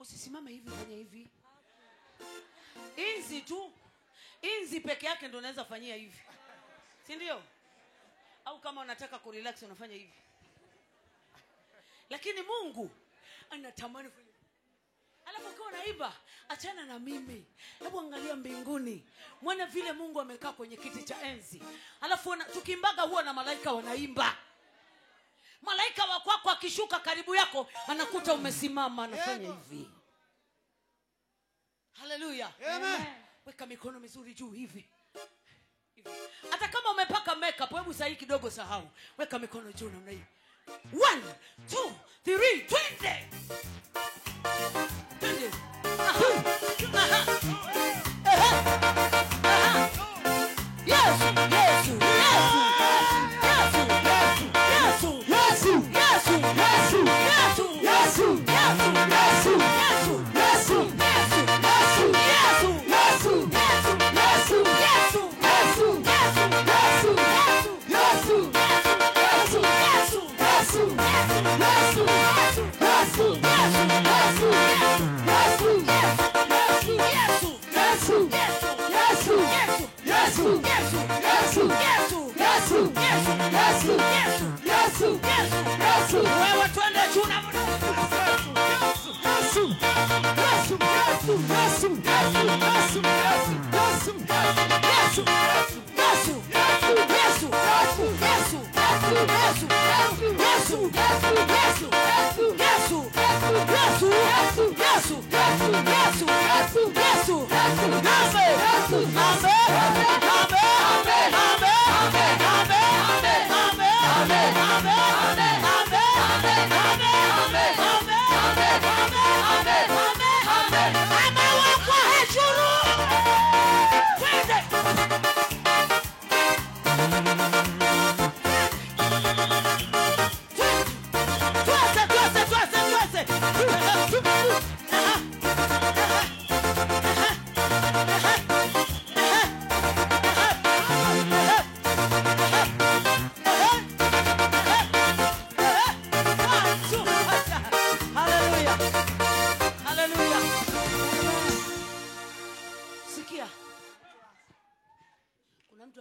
Usisimame hivi, fanya hivi. Inzi tu. Inzi peke yake ndio unaweza fanyia hivi. Si ndio? Au kama unataka kurelax unafanya hivi. Lakini Mungu anatamani fanya. Alafu ukiwa naimba, achana na mimi. Hebu angalia mbinguni. Muone vile Mungu amekaa kwenye kiti cha enzi. Alafu tukimbaga huwa na malaika wanaimba. Malaika wa kwako akishuka karibu yako anakuta umesimama anafanya hivi. Hallelujah. Amen. Weka mikono mizuri juu hivi. Hata kama umepaka makeup, hebu sahi kidogo sahau. Weka mikono juu namna hii. 1 2 3 20. Yes, yes, yes.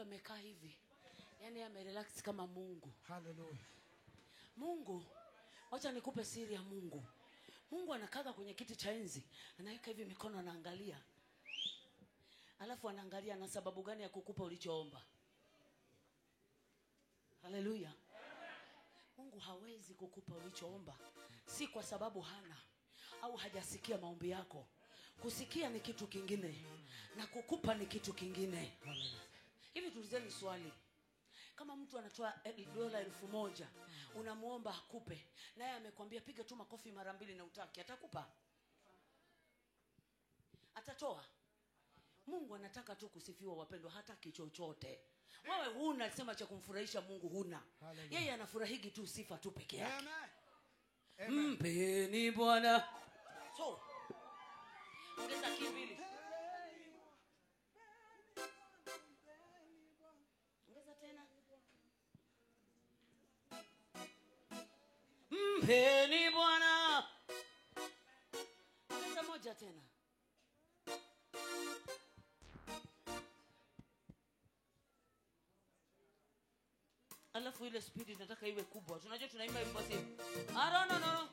Amekaa hivi. Yaani amerelax kama Mungu. Hallelujah. Mungu, wacha nikupe siri ya Mungu. Mungu anakaga kwenye kiti cha enzi, anaweka hivi mikono anaangalia. Alafu anaangalia na sababu gani ya kukupa ulichoomba. Hallelujah. Mungu hawezi kukupa ulichoomba si kwa sababu hana au hajasikia maombi yako. Kusikia ni kitu kingine na kukupa ni kitu kingine. Hivi tulizeni swali. Kama mtu anatoa dola 1000, unamuomba akupe, naye amekwambia piga tu makofi mara 2 na utaki, atakupa? Atatoa? Mungu anataka tu kusifiwa wapendwa, hataki chochote. Wewe huna sema cha kumfurahisha Mungu huna. Yeye anafurahigi tu sifa tu peke yake. Mpeni Bwana. So, ongeza kimbili. Ongeza tena. Mpeni Bwana. Ongeza moja tena. Alafu ile speed nataka iwe kubwa. Tunajua tunaimba hivi basi. No.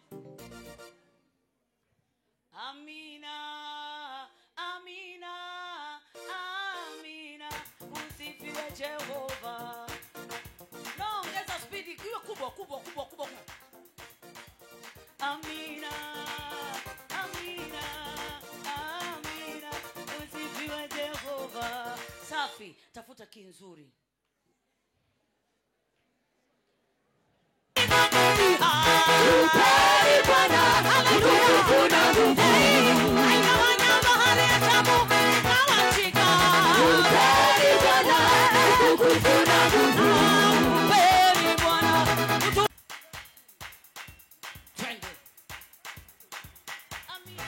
Amina, amina, amina. Usifiwe Jehova. No, ongeza speed iwe kubwa. Amina, amina, amina. Usifiwe Jehova. Safi, tafuta key nzuri. Hallelujah. utukufu na nguvu. Mpeni Bwana utukufu. Twende. Amina.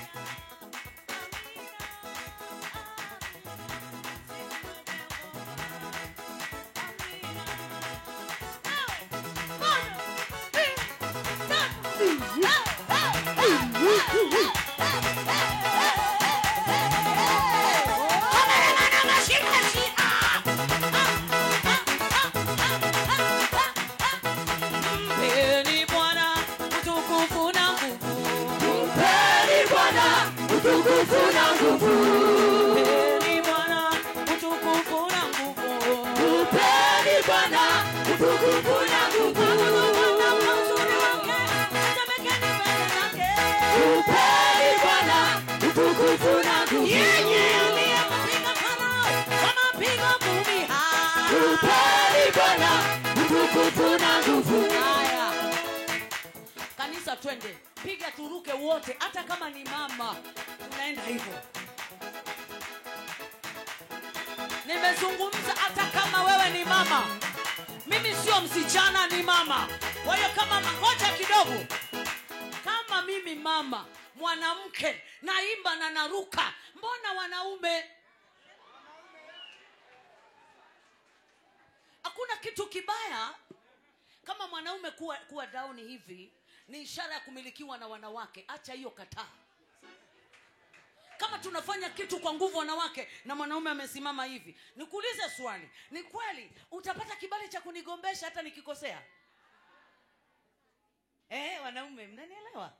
Mpeni Bwana utukufu na nguvu. Mpeni Bwana utukufu na nguvu. Mpeni Bwana utukufu na nguvu. Mpeni Bwana utukufu na nguvu. Mpeni Bwana utukufu na nguvu. Yeye aliyempiga Farao kwa mapigo 10. Mpeni Bwana utukufu na nguvu. Haya. Kanisa twende. Piga turuke wote, hata kama ni mama. Tunaenda hivyo. Nimezungumza hata kama wewe ni mama. Mimi sio msichana, ni mama. Kwa hiyo kama ngoja kidogo. Kama mimi mama, mwanamke, naimba na naruka, mbona wanaume? Hakuna kitu kibaya kama mwanaume kuwa down hivi, ni ishara ya kumilikiwa na wanawake. Acha hiyo, kataa. Kama tunafanya kitu kwa nguvu wanawake na mwanaume amesimama hivi, nikuulize swali, ni kweli utapata kibali cha kunigombesha hata nikikosea? Wanaume mnanielewa?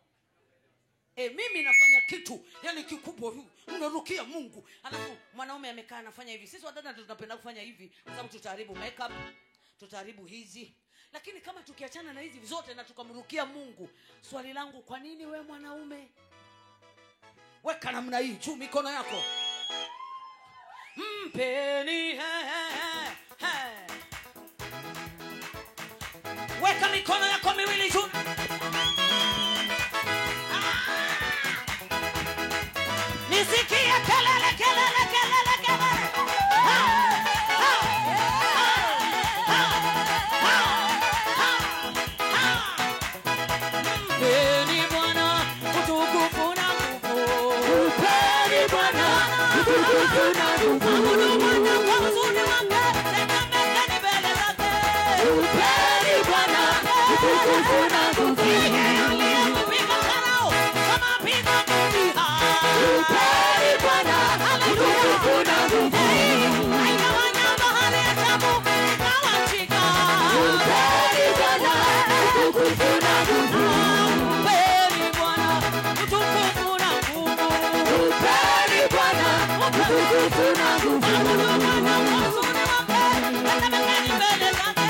Mimi nafanya kitu yani kikubwa, unarukia Mungu, alafu mwanaume amekaa anafanya hivi. Sisi wadada tunapenda kufanya hivi kwa sababu tutaharibu makeup, tutaharibu hizi. Lakini kama tukiachana na hizi zote na tukamrukia Mungu, swali langu, kwa nini we mwanaume weka namna hii juu mikono yako? Mpeni weka mikono yako miwili juu. Nisikie kelele kelele kelele kelele. Mpeni Bwana utukufu na nguvu. Mpeni Bwana utukufu na nguvu. Abudu Bwana kwa uzuri wake, tetemekeni mbele zake. Mpeni Bwana utukufu na nguvu. Yeye aliyempiga Farao kwa mapigo 10. Mpeni Bwana utukufu na nguvu. Aigawanya bahari ya Shamu ikawachika. Mpeni Bwana utukufu na nguvu. Mpeni Bwana utukufu na nguvu. Mpeni Bwana utukufu na nguvu. Abudu Bwana kwa uzuri wake, tetemekeni mbele zake.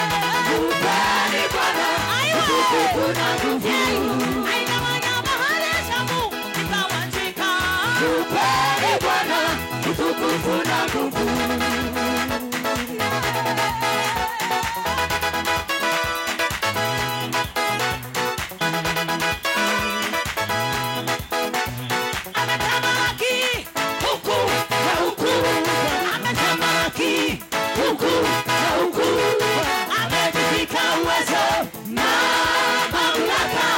Mpeni Bwana utukufu na nguvu. Aigawanya bahari ya Shamu ikawachika. Mpeni Bwana utukufu na nguvu. Ametamalaki Huku na huku, ametamalaki huku na huku, amejivika uwezo na mamlaka.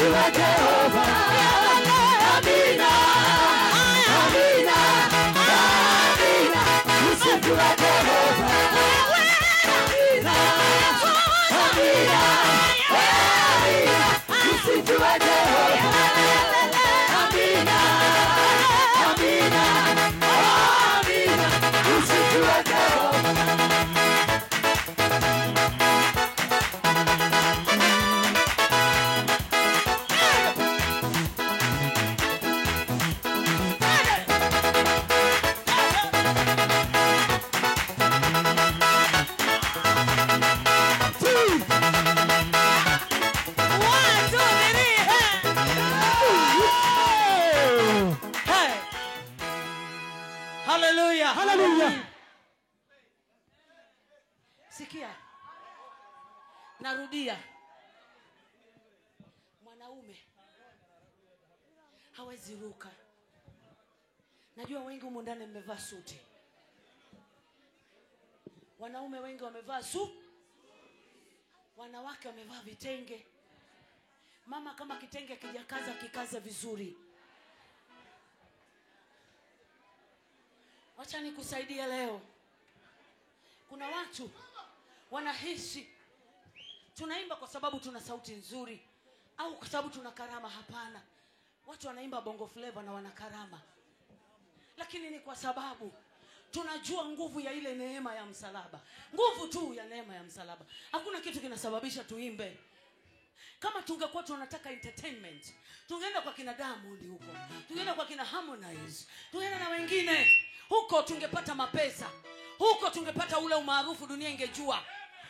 wa Jehova. Amina, amina, amina, msifu wa Jehova. Amina, amina, amina, msifu wa Jehova. Amina, amina, amina, msifu wa Jehova. Hallelujah. Hallelujah. Sikia. Narudia. Mwanaume hawezi ruka. Najua wengi humu ndani mmevaa suti. Wanaume wengi wamevaa suti. Wanawake wamevaa vitenge. Mama, kama kitenge kijakaza kikaze vizuri. Wacha nikusaidia leo. Kuna watu wanahisi tunaimba kwa sababu tuna sauti nzuri au kwa sababu tuna karama. Hapana. Watu wanaimba bongo flavor na wana karama. Lakini ni kwa sababu tunajua nguvu ya ile neema ya msalaba. Nguvu tu ya neema ya msalaba. Hakuna kitu kinasababisha tuimbe. Kama tungekuwa tunataka entertainment, tungeenda kwa kina Diamond huko. Tungeenda kwa kina Harmonize. Tungeenda na wengine. Huko tungepata mapesa. Huko tungepata ule umaarufu, dunia ingejua.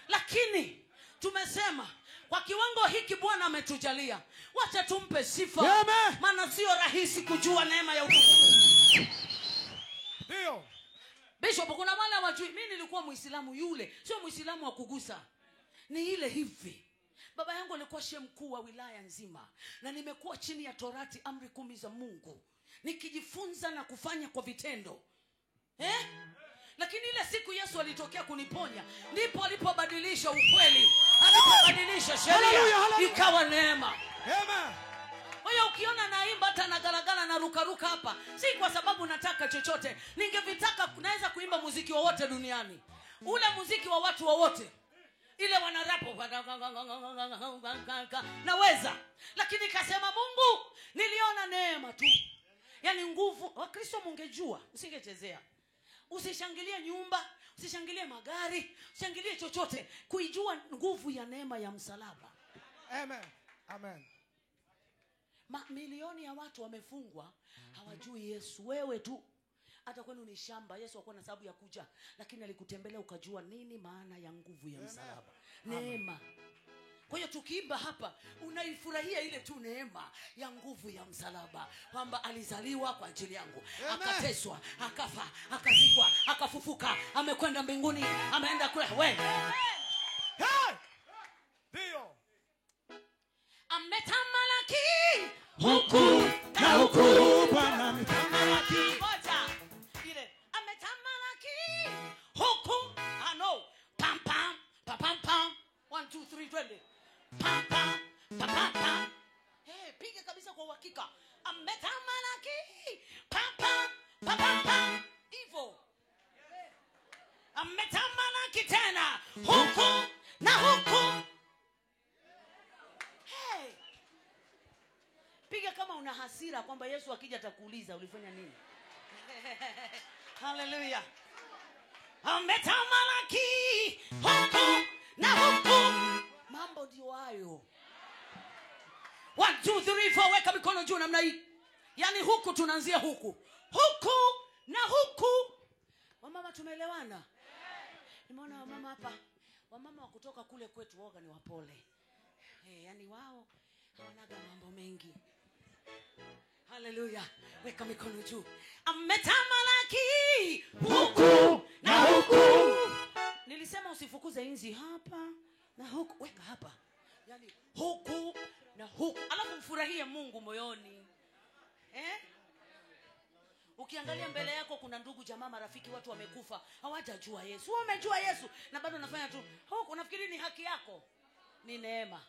Lakini tumesema kwa kiwango hiki Bwana ametujalia, wacha tumpe sifa. Maana sio rahisi kujua neema ya utukufu. Ndio. Bishop, kuna wale hawajui. Mimi nilikuwa Muislamu yule, sio Muislamu wa kugusa. Ni ile hivi. Baba yangu alikuwa shehe mkuu wa wilaya nzima, na nimekuwa chini ya Torati, amri 10 za Mungu, nikijifunza na kufanya kwa vitendo. Lakini ile siku Yesu alitokea kuniponya, ndipo alipobadilisha ukweli, alipobadilisha sheria, ikawa neema. Amen. Wewe ukiona naimba hata nagalagala na rukaruka hapa, si kwa sababu nataka chochote. Ningevitaka naweza kuimba muziki wowote duniani. Ule muziki wa watu wowote. Ile wanarapo naweza. Lakini kasema Mungu, niliona neema tu. Yaani nguvu. Wakristo mungejua, usingechezea. Usishangilie nyumba, usishangilie magari, usishangilie chochote. Kuijua nguvu ya neema ya msalaba. Amen. Amen. Milioni ya watu wamefungwa, hawajui Yesu. Wewe tu hata kwenu ni shamba. Yesu hakuwa na sababu ya kuja, lakini alikutembelea ukajua nini maana ya nguvu ya msalaba. Neema. Kwa hiyo tukiimba hapa, unaifurahia ile tu neema ya nguvu ya msalaba, kwamba alizaliwa kwa ajili yangu, akateswa, akafa, akazikwa, akafufuka, amekwenda mbinguni, ameenda kule. Wewe ndio ametamalaki huku na huku. Bwana ametamalaki. Ngoja. Ile ametamalaki huku. No. Pam pam pam pam pam. 1 2 3 twende. Pam pam pam pam pam. Piga kabisa kwa uhakika. Ametamalaki. Pam pam pam pam pam. Hivyo. Ametamalaki tena huku na huku. Piga kama una hasira kwamba Yesu akija atakuuliza ulifanya nini. Hallelujah. Ametamalaki huku na huku. Mambo ndio hayo. 1 2 3 4, weka mikono juu namna hii. Yaani huku tunaanzia huku. Huku na huku. Wamama tumeelewana? Nimeona wamama hapa. Wamama wa kutoka kule kwetu woga ni wapole. Yaani wao hawanaga mambo mengi. Hallelujah. Weka mikono juu. Ametamalaki huku na huku. Nilisema usifukuze inzi hapa na huku. Weka hapa. Yaani huku na huku. Alafu mfurahie Mungu moyoni. Ukiangalia mbele yako kuna ndugu, jamaa, marafiki, watu wamekufa, hawajajua Yesu. Wewe umejua Yesu na bado unafanya tu huku, unafikiri ni haki yako. Ni neema.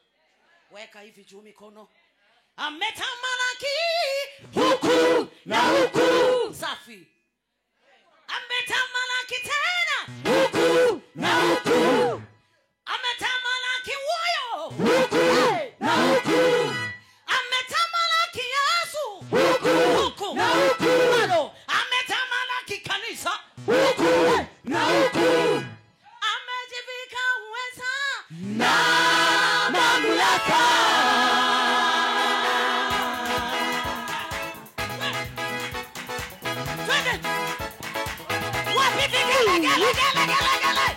Weka hivi juu mikono. Ametamalaki huku na huku, safi. Ametamalaki tena huku na huku, ametamalaki woyo huku na huku, ametamalaki Yesu huku na huku, bado ametamalaki kanisa huku na huku, amejivika uweza na mamlaka. twende wapi vigele gele gele gele gele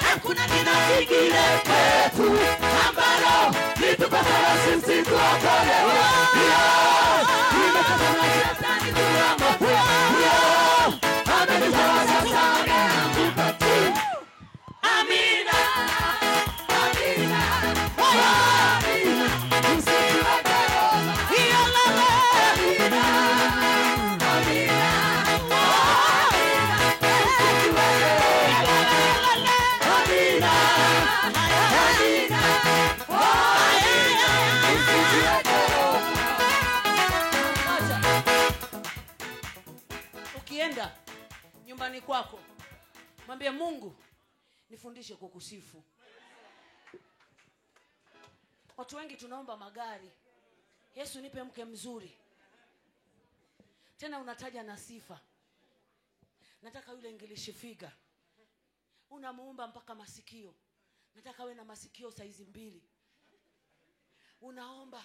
Hakuna jina jingine kwetu ambalo litupasa sisi kuokolewa. Tumetoka shetani tuamo. Amenitoa sasa ameanguka tu. Amina. Amina. Amina. Usiweke roho. hiyo lele Amina. Amina. ukienda nyumbani kwako mwambie Mungu nifundishe kukusifu. Watu wengi tunaomba magari. Yesu nipe mke mzuri. Tena unataja na sifa. Nataka yule English figure. Unamuumba mpaka masikio. Nataka we na masikio saizi 2. Unaomba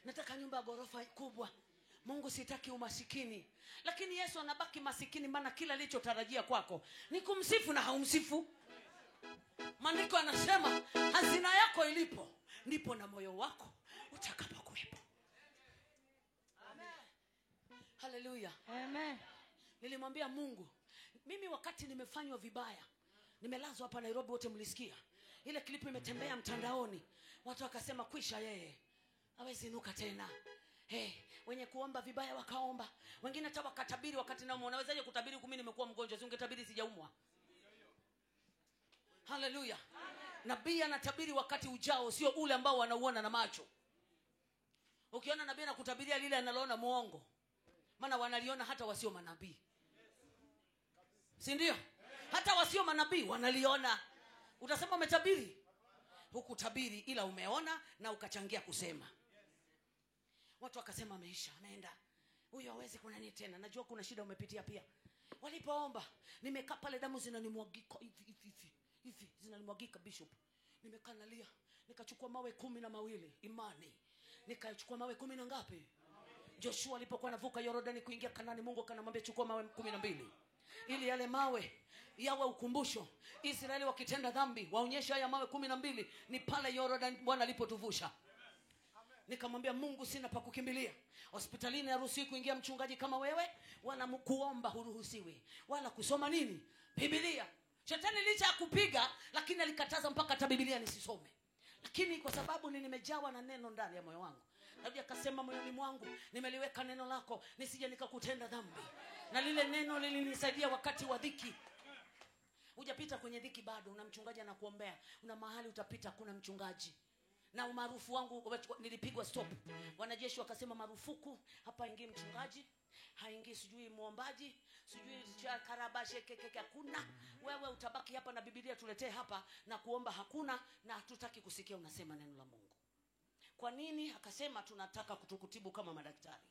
nataka nyumba ya ghorofa kubwa. Mungu sitaki umasikini. Lakini Yesu anabaki masikini maana kila alichotarajia kwako ni kumsifu na haumsifu. Maandiko anasema hazina yako ilipo ndipo na moyo wako utakapokuwepo. Amen. Hallelujah. Amen. Nilimwambia Mungu, mimi wakati nimefanywa vibaya, nimelazwa hapa Nairobi, wote mlisikia. Ile klipu imetembea mtandaoni. Watu wakasema kwisha yeye. Hawezi inuka tena. Wenye kuomba vibaya wakaomba. Wengine hata wakatabiri wakati na unawezaje kutabiri mimi nimekuwa mgonjwa? Si ungetabiri sijaumwa. Hallelujah. Nabii anatabiri wakati ujao, sio ule ambao wanauona na macho. Ukiona nabii anakutabiria lile analoona muongo. Maana wanaliona hata wasio manabii. Si ndio? Hata wasio manabii wanaliona. Utasema umetabiri? Hukutabiri ila umeona na ukachangia kusema. Watu wakasema ameisha, ameenda. Huyo hawezi kunani tena. Najua kuna shida umepitia pia. Walipoomba, nimekaa pale damu zinanimwagika hivi zinanimwagika bishop. Nimekaa nalia. Nikachukua mawe 12 imani. Nikachukua mawe 10 na ngapi? Joshua alipokuwa anavuka Yordani kuingia Kanaani, Mungu akanamwambia chukua mawe 12. Ili yale mawe yawe ukumbusho. Israeli wakitenda dhambi, waonyeshe haya mawe 12 ni pale Yordani Bwana alipotuvusha. Nikamwambia Mungu sina pa kukimbilia. Hospitalini haruhusiwi kuingia mchungaji kama wewe, wala kuomba huruhusiwi, wala kusoma nini? Biblia. Shetani licha ya kupiga lakini alikataza mpaka hata Biblia nisisome. Lakini kwa sababu nimejawa na neno ndani ya moyo wangu, Daudi akasema moyoni mwangu nimeliweka neno lako nisije nikakutenda dhambi. Na lile neno lilinisaidia wakati wa dhiki. Hujapita kwenye dhiki bado, una mchungaji anakuombea. Una mahali utapita kuna mchungaji. Na umaarufu wangu nilipigwa stop. Wanajeshi wakasema marufuku hapa ingie mchungaji, haingii sijui muombaji, sijui karabashe keke hakuna. Wewe utabaki hapa na Biblia tuletee hapa na kuomba hakuna, na hatutaki kusikia unasema neno la Mungu. Kwa nini? Akasema tunataka kutukutibu kama madaktari.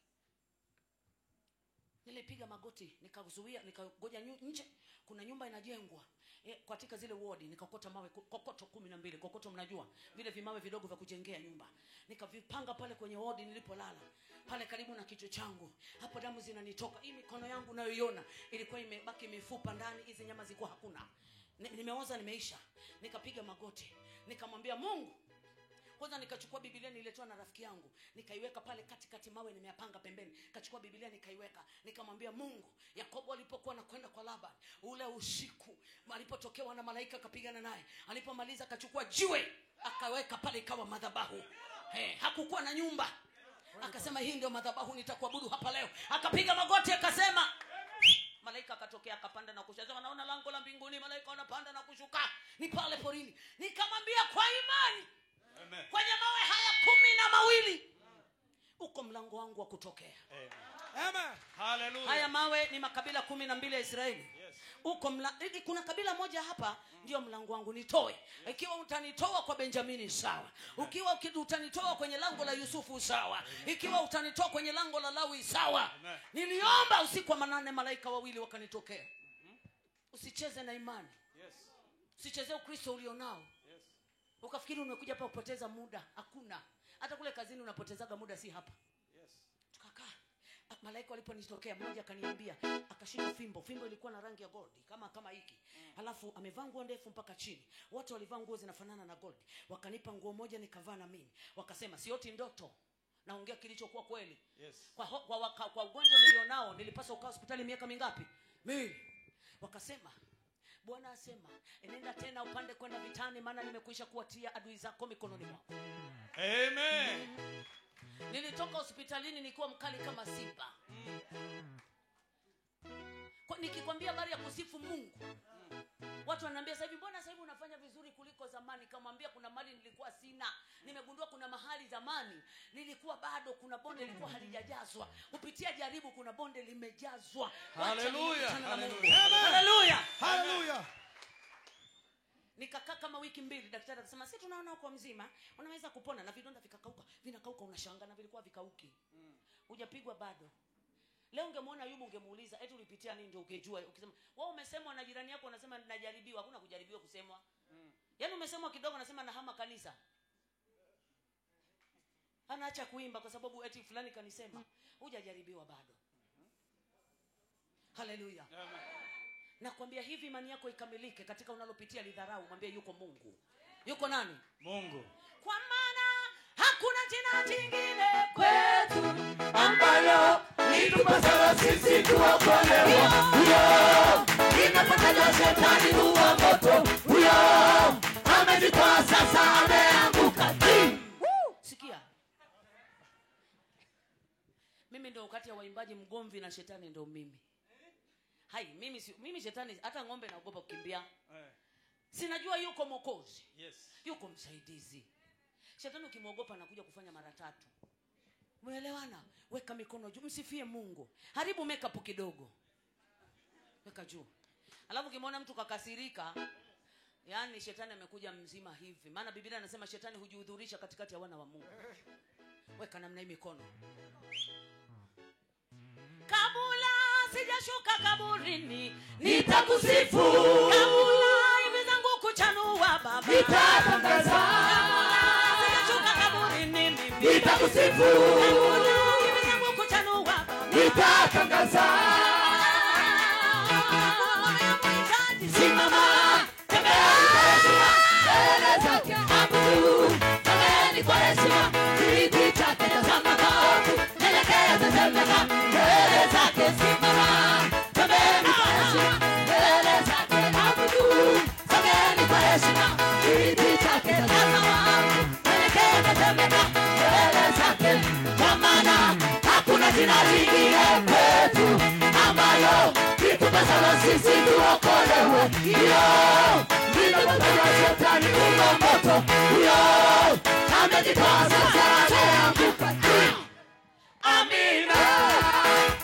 Nilipiga magoti, nikazuia, nikagoja nje. Kuna nyumba inajengwa katika zile wodi, nikakota mawe kokoto 12. Kokoto mnajua vile vimawe vidogo vya kujengea nyumba. Nikavipanga pale kwenye wodi nilipolala. Pale karibu na kichwa changu. Hapo damu zinanitoka. Hii mikono yangu unayoiona ilikuwa imebaki mifupa ndani, hizi nyama zilikuwa hakuna. Nimeoza, nimeisha. Nikapiga magoti. Nikamwambia Mungu. Kwanza nikachukua Biblia nililetwa na rafiki yangu, nikaiweka pale katikati mawe nimeyapanga pembeni. Kachukua Biblia nikaiweka, nikamwambia Mungu, Yakobo alipokuwa anakwenda kwa Laban, ule usiku alipotokewa na malaika akapigana naye, alipomaliza akachukua jiwe akaweka pale ikawa madhabahu. Hakukuwa na nyumba. Akasema hii ndio madhabahu nitakuabudu hapa leo. Akapiga magoti akasema, malaika akatokea akapanda na kusema naona lango la mbinguni. malaika wanapanda na kushuka, ni pale porini. Nikamwambia kwa imani, Amen. kwenye mawe haya 12 uko mlango wangu wa kutokea. Amen. Hallelujah. Haya mawe ni makabila 12 ya Israeli. Yes. Uko kuna kabila moja hapa ndio mlango wangu nitoe. Ikiwa utanitoa kwa Benjamini sawa. Ukiwa utanitoa kwenye lango la Yusufu sawa. Ikiwa utanitoa kwenye lango la Lawi sawa. Amen. Niliomba usiku wa manane, malaika 2 wakanitokea. Usicheze na imani. Yes. Usicheze Ukristo ulionao. Yes. Ukafikiri umekuja hapa kupoteza muda. Hakuna. Hata kule kazini unapotezaga muda, si hapa. Yes. Tukakaa. Malaika waliponitokea, mmoja akaniambia, akashika fimbo ilikuwa na rangi ya gold kama hiki. Alafu amevaa nguo ndefu mpaka chini. Wote walivaa nguo zinafanana na gold. Wakanipa nguo moja nikavaa na mimi. Wakasema sioti ndoto, naongea kilichokuwa kweli. Yes. Kwa ugonjwa nilionao nilipaswa kukaa hospitali miaka mingapi? 2. Wakasema Bwana asema, enenda tena upande kwenda vitani, maana nimekwisha kuwatia adui zako mikononi mwako. Amen. Nilitoka hospitalini nikiwa mkali kama simba. Nikikwambia habari ya kusifu Mungu, watu wananiambia sasa hivi, mbona sasa hivi unafanya vizuri kuliko zamani? Kamwambia kuna mali nilikuwa sina. Nimegundua kuna mahali zamani nilikuwa bado kuna bonde lilikuwa halijajazwa. Kupitia jaribu kuna bonde limejazwa. Hallelujah. Hallelujah. Hallelujah. Nikakaa kama wiki 2, daktari akasema sisi tunaona uko mzima, unaweza kupona. Na vidonda vinakauka, unashangaa na vilikuwa vikauki. Hujapigwa bado. Leo ungemwona Ayubu ungemuuliza eti ulipitia nini ndio ukejua. Ukisema wewe umesemwa na jirani yako unasema ninajaribiwa, hakuna kujaribiwa kusemwa. Yaani umesemwa kidogo unasema nahama kanisa. Anaacha kuimba kwa sababu eti fulani kanisema. Hujajaribiwa bado. Hallelujah. Amen. Nakwambia hivi, imani yako ikamilike katika unalopitia lidharau, mwambie yuko Mungu. Yuko nani? Mungu. Kwa maana hakuna jina jingine kwetu Ambalo litupasa sisi tuokolewe. Huyo linapata shetani huwa moto. Huyo amejitoa sasa, ameanguka. Sikia. Mimi ndio wakati ya waimbaji mgomvi na shetani ndio mimi. Hai, mimi shetani hata ng'ombe naogopa kukimbia. Sinajua yuko Mwokozi. Yes. Yuko msaidizi. Shetani ukimwogopa anakuja kufanya mara 3. Umeelewana? Weka mikono juu, msifie Mungu. Haribu makeup kidogo. Weka juu. Alafu ukimwona mtu kakasirika, yani shetani amekuja mzima hivi. Maana Biblia inasema shetani hujihudhurisha katikati ya wana wa Mungu. Weka namna hii mikono. Kabula sijashuka kaburini, nitakusifu. Kabula hivi zangu kuchanua Baba, nitatangaza. Kabula sijashuka kaburini mimi, nitakusifu. Kabula hivi zangu kuchanua Baba, nitatangaza. Simama, tembea mbele zake, abudu, tembea kwa heshima, kiti chake tazama maovu, nyenyekea tazama mbele zake. Simama, tembea kwa heshima, mbele zake, abudu, tembea kwa heshima, kiti chake tazama maovu, nyenyekea tazama mbele zake. Kwa maana hakuna jina lingine kwetu ambalo litupasa sisi tuokolewe. Hiyo ndilo kwa shetani huwa moto. Huyo amejitoa sasa, ameanguka. Amina.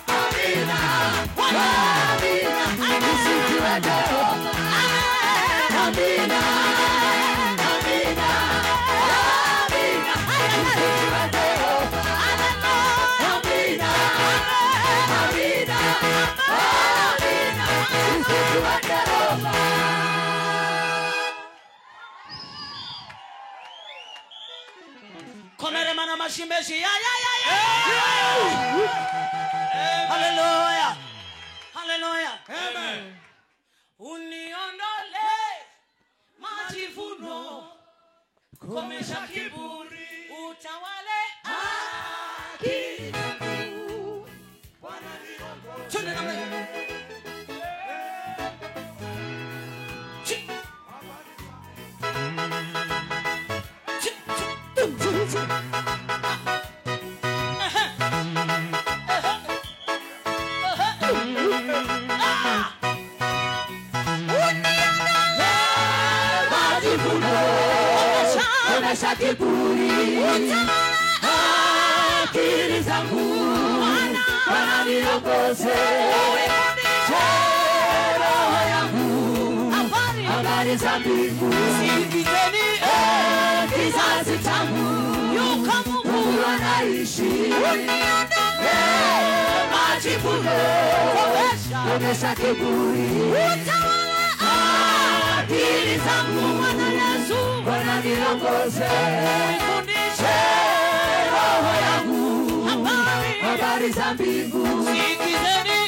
Amina. Amina. Usifiwe Jehova. Amina. Amina. Amina. Usifiwe Jehova. Amina. Amina. Amina. Usifiwe Jehova. komere mana mashimbeshi ya. Hallelujah. Hallelujah. Amen. Uniondole majivuno, komesha kiburi, utawale Akili zangu, Bwana niongoze. Twende namna hiyo. Chi. Chi. Chi. Ah. Uniondole komesha kiburi. Akili zangu Bwana niongoze, roho yangu habari za mbingu. Sikizeni kizazi changu, yuko Mungu anaishi. Majivuno komesha kiburi. Akili zangu Bwana Yesu, Bwana niongoze, nifundishe roho yangu habari za mbingu. Sikizeni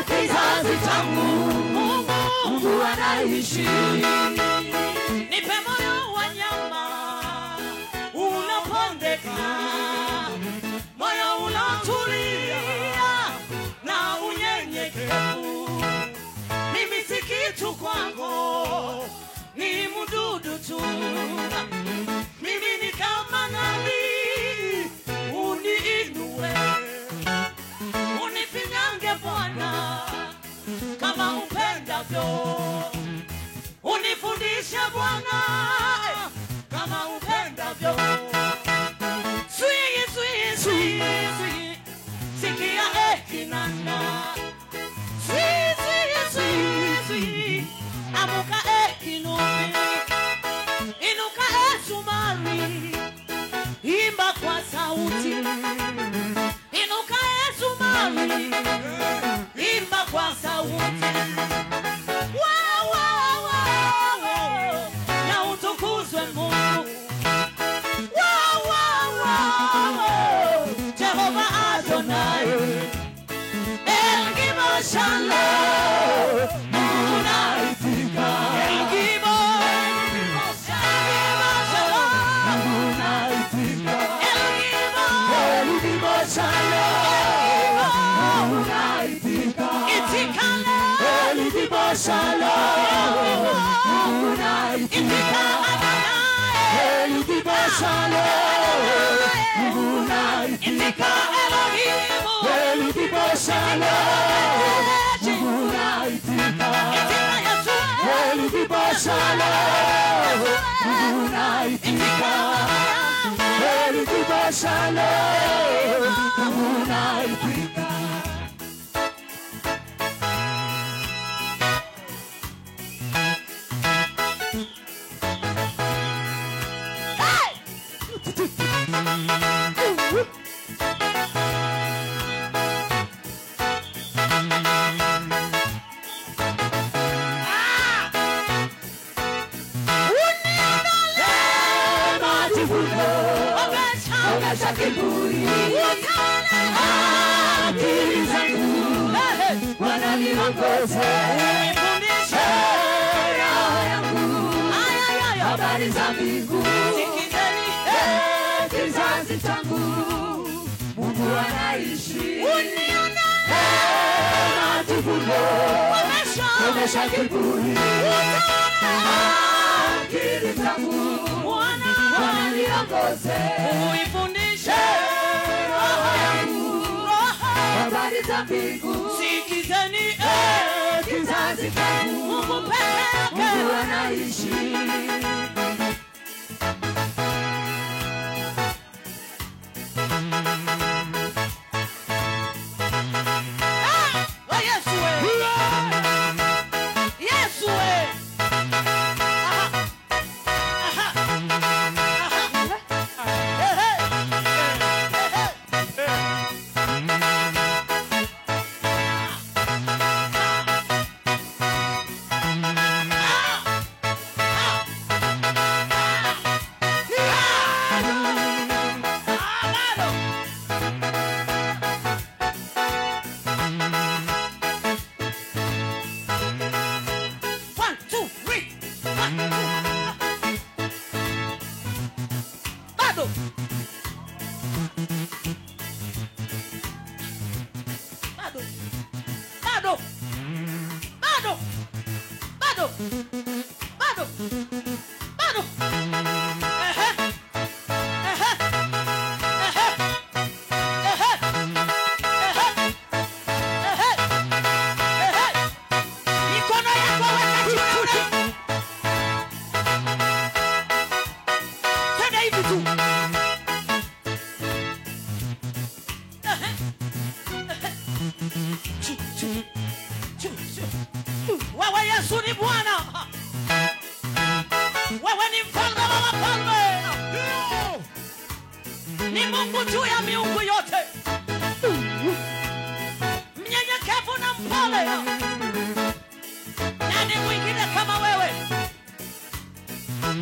kizazi changu, Mungu anaishi. Nipe moyo wa nyama unapondeka, moyo unatulia na unyenyekevu. Mimi si kitu kwako, ni mdudu tu. Mimi ni kama nabii, uniinue, unifinyange Bwana kama upendavyo. Unifundishe Bwana kama upendavyo. Swii, swii, swii, swii, sikia kinanda. Swii, swii, swii, swii, amuka kinumbi. Inuka sumari, imba kwa sauti. Inuka sumari, imba kwa sauti. Wow, wow, wow, wow, na utukuzwe Mungu. Wow, wow, wow, wow, Jehova Adonai. El Gimo Shalom, unaitika. El Gimo Shalom, unaitika. El Gimo Shalom, unaitika. Itikale. El Gimo Shalom, unaitika. El Gimo Shalom, unaitika. El Gimo Shalom, unaitika. El Gimo Shalom, unaitika. El Gimo Shalom, unaitika. Komesha kiburi. Akili zangu Bwana niongoze, nifundishe roho yangu habari za mbingu. Sikizeni kizazi changu, Mungu anaishi. Majivuno komesha kiburi. Akili zangu Bwana niongoze, uifundishe roho yangu habari za mbingu. Sikizeni kizazi changu, Mungu peke, Mungu anaishi. Oh Yesu we, Yesu we. Wewe Yesu ni Bwana. Wewe ni mfalme wa wafalme. Ni Mungu juu ya miungu yote. Mnyenyekevu na mpole. Nani mwingine kama wewe?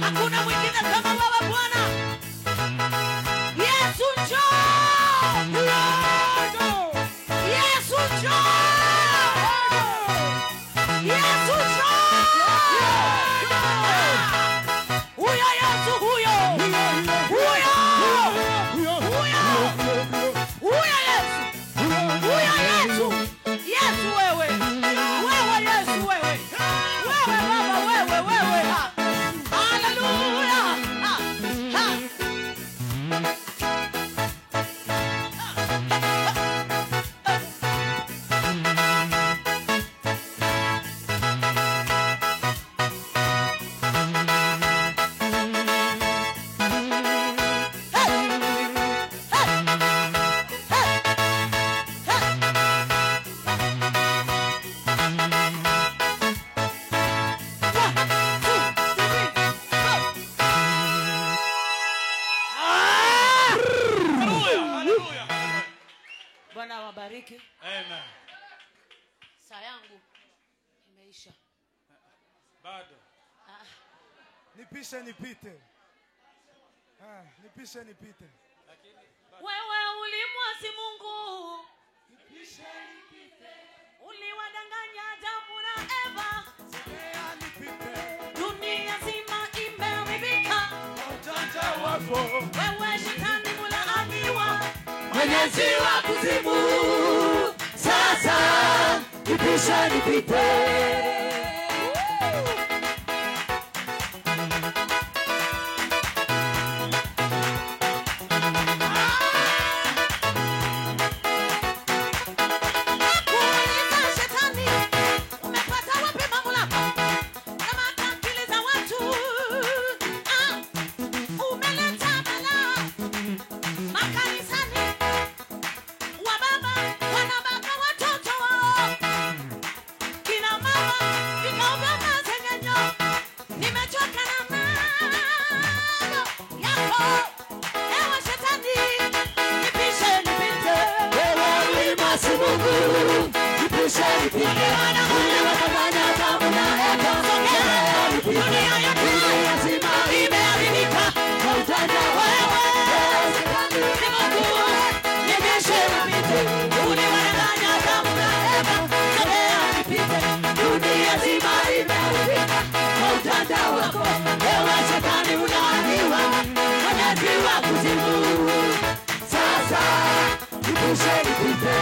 Hakuna mwingine kama wewe Bwana. Yesu njoo. Yesu njoo. Yesu njoo. Huyo Yesu huyo. Huyo. Huyo Yesu. Huyo Yesu. Yesu wewe. Wewe Yesu wewe. Wewe Baba wewe. Hallelujah. Bwana wabariki. Amen. Saa yangu imeisha. Bado. Nipishe nipite. Nipishe nipite. Wewe ulimwasi Mungu. Nipishe nipite. Uliwadanganya Adamu na Eva. Sogea nipite. Dunia nzima imeharibika. Ujanja wako. Wewe shetani mlaaniwa. Mwenyezi wa kuzimu. Sasa nipishe nipite. Kuuliza shetani, umepata wapi mamlaka? Kama akili za watu. Umeleta balaa makanisani. Wababa wanabaka watoto wao. Kina mama vikao vya masengenyo. Nimechoka na mambo yako. Ewe shetani, nipishe nipite. Wewe ulimwasi Mungu. Nipishe nipite. Uliwadanganya Adamu na Eva. Sogea nipite. Dunia yote Dunia nzima imeharibika. ujanja wako. Ni Mungu, nipishe nipite. Uliwadanganya Adamu na Eva. Sogea nipite. Dunia nzima imeharibika kwa ujanja wako. Wewe shetani unaaniwa, mwenyezi wa kuzimu. Sasa nipishe nipite.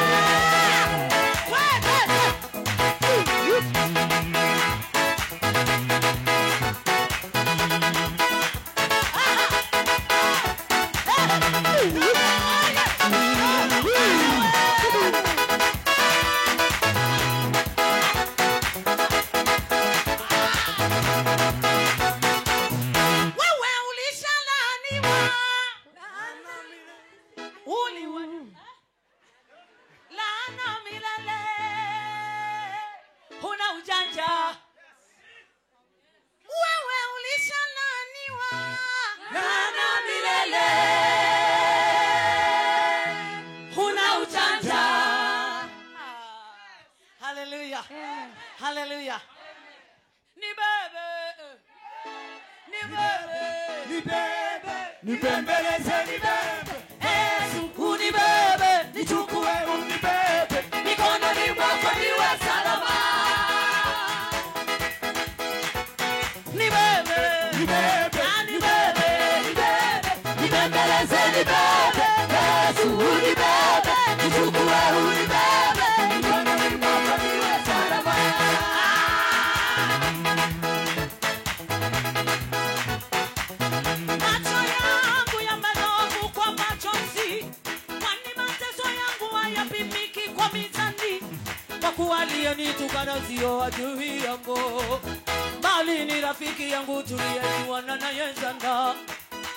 Wewe ulishalaaniwa. Laana milele. Huna ujanja. Wewe ulishalaaniwa. Laana milele. Huna ujanja. Hallelujah. Hallelujah. Ni bebe. Ni bebe. Nibebe, nibembeleze nibebe. Yesu unibebe. Nichukue unibebe. Mikononi mwako niwe salama. Nibebe. Nibebe, Nibebe. nibembeleze nibebe. Yesu unibebe. Nichukue unibebe. Mikononi mwako niwe salama. Macho yangu yamenovu kwa machozi, kwani mateso yangu hayapimiki kwa mizani. Kwa kuwa aliyenitukana sio adui yangu, bali ni rafiki yangu tuliyejuana naye sana.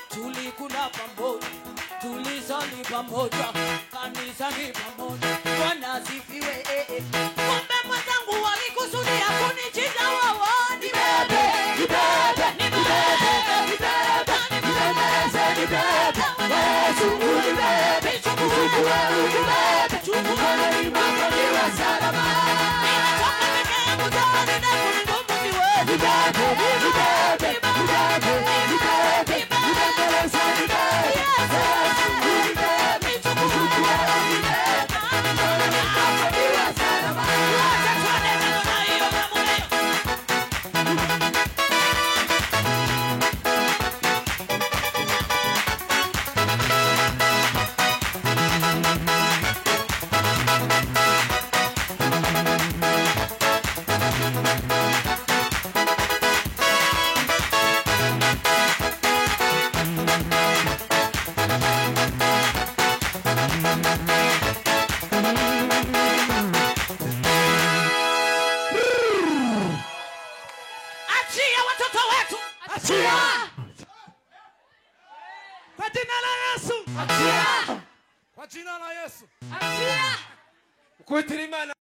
Tulikula pamoja tulisali pamoja, kanisa ni pamoja. Bwana asifiwe. Kumbe mwenzangu walikusudia kunichinja wao. Nibebe, nibebe, nibebe, nibebe, nibebe, Yesu unibebe, chukua unibebe, chukua niwe salama. Ninatoka peke yangu sana na kunigumu siwezi. Nibebe, nibebe, nibebe, nibebe, nibebe, Yesu unibebe, Yesu unibebe, chukua unibebe, niwe salama. Wacha tuone na hiyo na moyo. Achia watoto wetu. Achia. Kwa jina la Yesu. Achia. Kwa jina la Yesu. Achia. Kuitirimana.